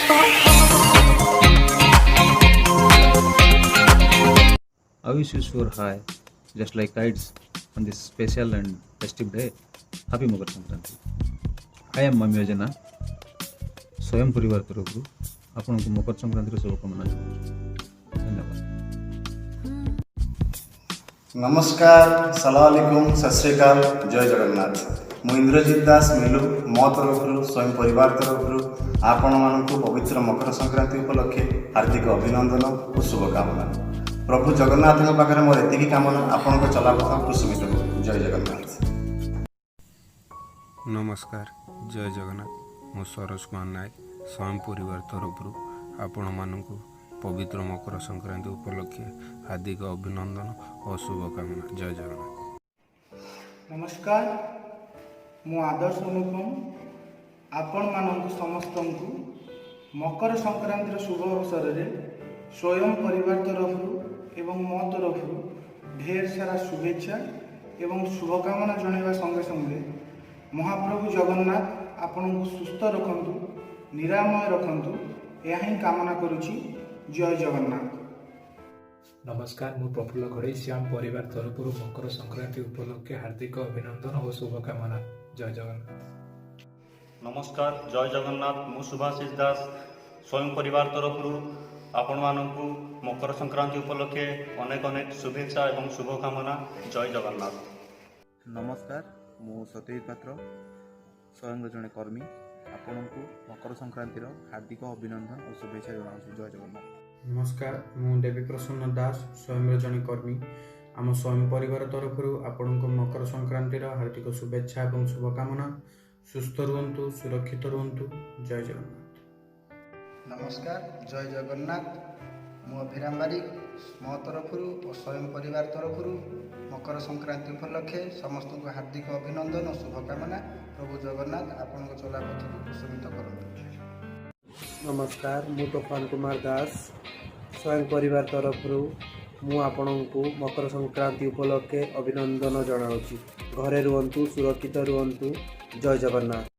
I wish you soar high, just like kites on this special and festive day. Happy Makar Sankranty. I am Mami Ajana. स्वयं परिवार तरफ आपन को मकर संक्रांति शुभकामना धन्यवाद। नमस्कार, सलाम अलैकुम, सत श्री अकाल, जय जगन्नाथ। मु इंद्रजीत दास मिलू मो तरफ स्वयं परिवार तरफ आपण मानक पवित्र मकर संक्रांति उपलक्षे हार्दिक अभिनंदन और शुभकामना। प्रभु जगन्नाथ पाखे मोर एति कामना आपण को चलापथ कुसुमित हो। जय जगन्नाथ। नमस्कार, जय जगन्नाथ। मु सरोज कुमार नायक स्वयं परिवार तरफ आपण मानक पवित्र मकर संक्रांति उपलक्षे हार्दिक अभिनंदन और शुभकामना। जय जगन्नाथ। नमस्कार, मु आदर्श अनुपम आपण मानक समस्त मकर संक्रांतिर शुभ अवसर रे स्वयं परिवार तरफ एवं मो तरफ ढेर सारा शुभेच्छा एवं शुभकामना जणाइबा संगे संगे महाप्रभु जगन्नाथ आपण को सुस्थ रखंतु, निरामय रखंतु, यह ही कामना करुछि। जय जगन्नाथ। नमस्कार, मु प्रफुल्ल घड़ई श्याम परिवार तरफ मकर संक्रांति उपलक्षे हार्दिक अभिनंदन और शुभकामना। जय जगन्नाथ। नमस्कार, जय जगन्नाथ। मु सुभाषिष दास स्वयं परिवार तरफ आपण मानक मकर संक्रांति उपलक्षे अनेक अनेक शुभेच्छा एवं शुभकामना। जय जगन्नाथ। नमस्कार, मु सत्यजित पात्र स्वयं जड़े कर्मी आपण को मकर संक्रांतिर हार्दिक अभिनंदन और शुभेच्छा जनाऊँ। जय जगन्नाथ। नमस्कार, मु देवी प्रसन्न दास स्वयं जड़े कर्मी आम स्वयं परिवार तरफ आपण को मकर संक्रांतिर हार्दिक शुभेच्छा और शुभकामना। सुस्थ रुहतु, सुरक्षित रुहतु। जय जगन्नाथ। नमस्कार, जय जगन्नाथ। मु अभिराम बारिक मो तरफ और स्वयं परिवार तरफ मकर संक्रांति उपलक्षे समस्त को हार्दिक अभिनंदन और शुभकामना। प्रभु जगन्नाथ आपण को चलापथ को कुसुमित करंतु। नमस्कार, मु तूफान कुमार दास स्वयं परिवार तरफ मु आपण को मकर संक्रांति उपलक्षे अभिनंदन जनाऊँ। घरे रुहतु, सुरक्षित रुहतु। जय जगन्नाथ।